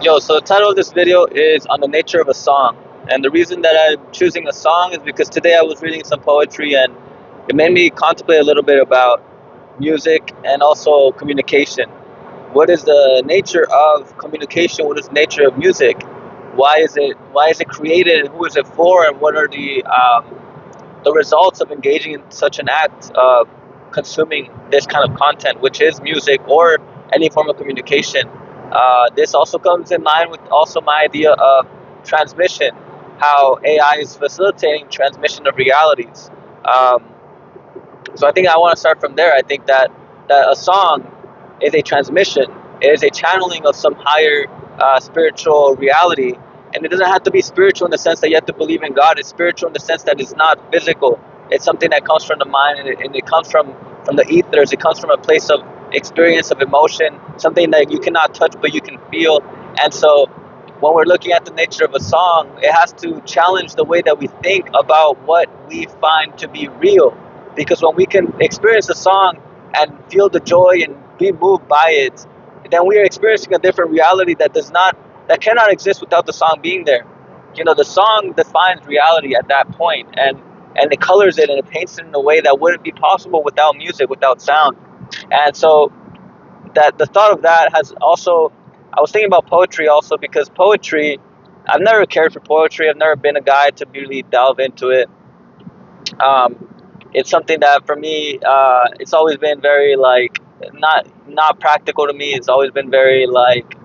Yo, so the title of this video is on the nature of a song. And the reason that I'm choosing a song is because today I was reading some poetry and it made me contemplate a little bit about music and also communication. What is the nature of communication? What is the nature of music? Why is it created? Who is it for? And what are the results of engaging in such an act of consuming this kind of content, which is music or any form of communication. This also comes in line with also my idea of transmission, how AI is facilitating transmission of realities. Um, so I think I want to start from there. I think that a song is a transmission, it is a channeling of some higher spiritual reality. And it doesn't have to be spiritual in the sense that you have to believe in God. It's spiritual in the sense that it's not physical. It's something that comes from the mind, and it comes from the ethers. It comes from a place of experience, of emotion, something that you cannot touch but you can feel. And so when we're looking at the nature of a song, it has to challenge the way that we think about what we find to be real. Because when we can experience a song and feel the joy and be moved by it, then we are experiencing a different reality that cannot exist without the song being there. You know, the song defines reality at that point, and it colors it and it paints it in a way that wouldn't be possible without music, without sound. And so that the thought of that has also, I was thinking about poetry also, because poetry, I've never cared for poetry. I've never been a guy to really delve into it. um, it's something that for me, it's always been very like not practical to me. It's always been very like,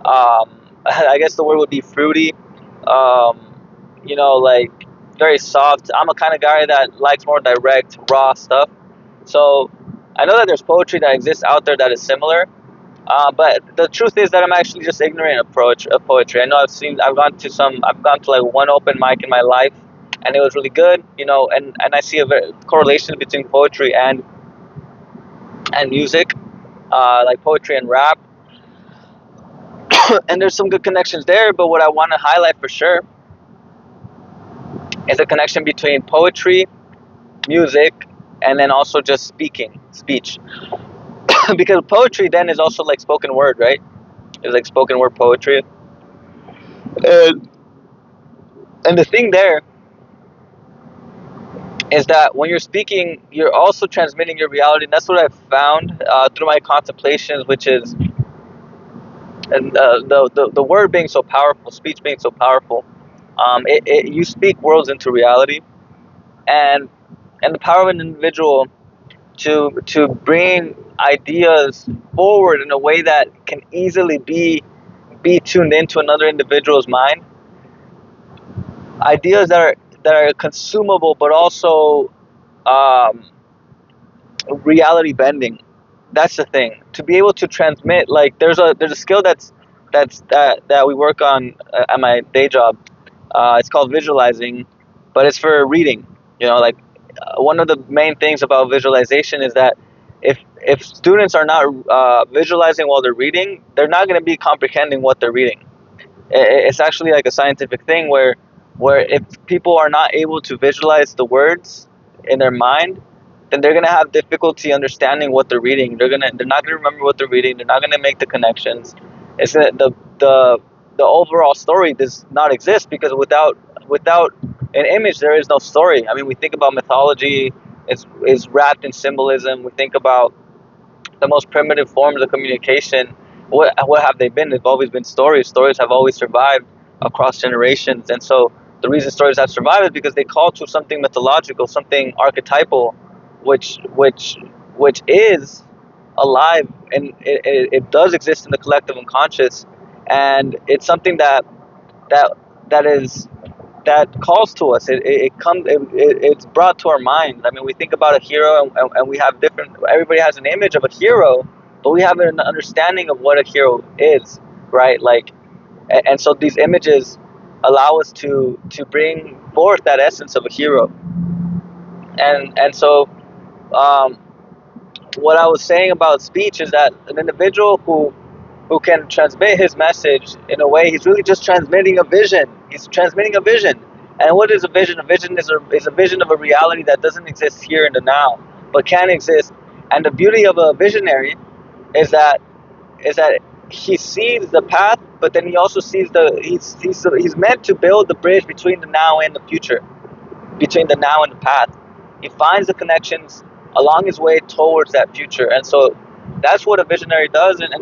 I guess the word would be fruity. um, like very soft. I'm a kind of guy that likes more direct, raw stuff. So I know that there's poetry that exists out there that is similar, but the truth is that I'm actually just ignorant of poetry. I know I've gone to like one open mic in my life, and it was really good, and I see a correlation between poetry and music, like poetry and rap, and there's some good connections there. But what I want to highlight for sure is the connection between poetry, music, and then also just speech, because poetry then is also like spoken word, right? It's like spoken word poetry, and the thing there is that when you're speaking, you're also transmitting your reality. And that's what I've found through my contemplations, which is, and the word being so powerful, speech being so powerful. You speak worlds into reality, and the power of an individual to bring ideas forward in a way that can easily be tuned into another individual's mind. Ideas that are consumable, but also um, reality bending. That's the thing. To be able to transmit, like there's a skill that we work on at my day job. It's called visualizing, but it's for reading. Like one of the main things about visualization is that if students are not visualizing while they're reading, they're not going to be comprehending what they're reading. It's actually like a scientific thing where if people are not able to visualize the words in their mind, then they're gonna have difficulty understanding what they're reading. They're not gonna remember what they're reading. They're not gonna make the connections. It's the overall story does not exist, because without an image there is no story. I mean, we think about mythology is wrapped in symbolism. We think about the most primitive forms of communication. What have they been? They've always been stories. Stories have always survived across generations, and so the reason stories have survived is because they call to something mythological, something archetypal, which is alive, and it does exist in the collective unconscious, and it's something that that is that calls to us. It comes. It's brought to our mind. I mean, we think about a hero, and we have different. Everybody has an image of a hero, but we have an understanding of what a hero is, right? Like, and so these images allow us to bring forth that essence of a hero. And so, um, what I was saying about speech is that an individual who can transmit his message in a way, he's really just transmitting a vision. He's transmitting a vision. And what is a vision? A vision is a vision of a reality that doesn't exist here in the now, but can exist. And the beauty of a visionary is that he sees the path, but then he also sees he's meant to build the bridge between the now and the future, between the now and the path. He finds the connections along his way towards that future, and so that's what a visionary does, and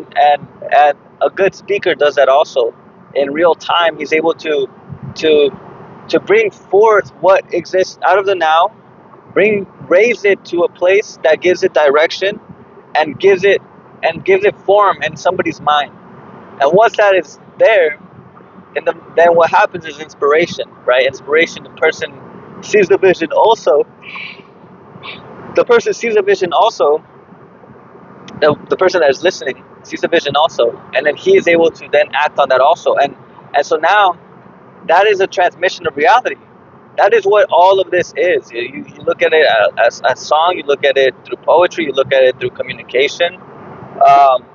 a good speaker does that also. In real time, he's able to to bring forth what exists out of the now, raise it to a place that gives it direction, and gives it form in somebody's mind. And once that is there, then what happens is inspiration, right? Inspiration. Sees the vision also. The person sees the vision also. The person that is listening sees the vision also, and then he is able to then act on that also. And so now that is a transmission of reality. That is what all of this is. You look at it as a song. You look at it through poetry. You look at it through communication. Um,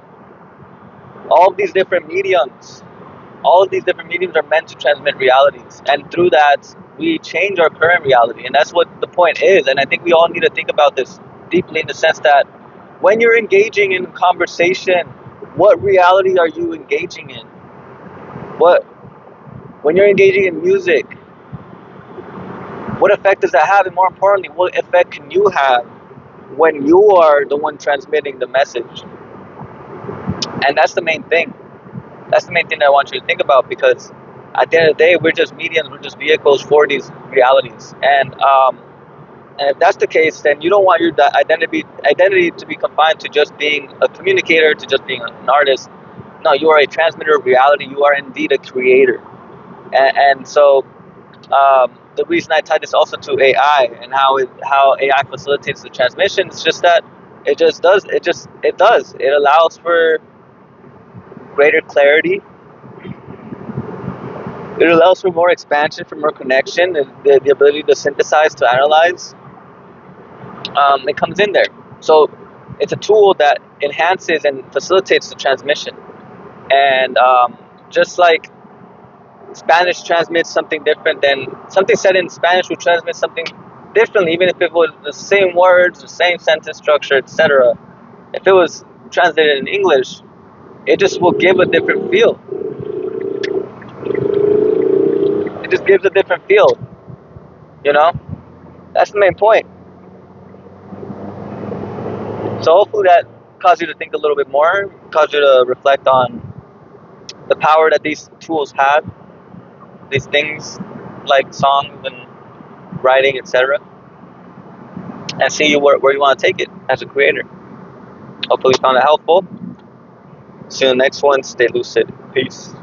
all of these different mediums all of these different mediums are meant to transmit realities, and through that we change our current reality, and that's what the point is. And I think we all need to think about this deeply, in the sense that when you're engaging in conversation, what reality are you engaging in? What When you're engaging in music, what effect does that have? And more importantly, what effect can you have when you are the one transmitting the message? And that's the main thing. That's the main thing that I want you to think about, because at the end of the day, we're just mediums, we're just vehicles for these realities. And if that's the case, then you don't want your identity to be confined to just being a communicator, to just being an artist. No, you are a transmitter of reality. You are indeed a creator. And so the reason I tie this also to AI and how AI facilitates the transmission is just that it allows for greater clarity. It allows for more expansion, for more connection, and the ability to synthesize, to analyze. It comes in there. So it's a tool that enhances and facilitates the transmission. And just like Spanish transmits something different, than something said in Spanish would transmit something differently, even if it was the same words, the same sentence structure, etc. If it was translated in English, it just will give a different feel. It just gives a different feel. You know, that's the main point. So hopefully that caused you to think a little bit more, caused you to reflect on the power that these tools have, these things like songs and writing, etc., and see where you want to take it as a creator. Hopefully you found it helpful. See you in the next one. Stay lucid. Peace.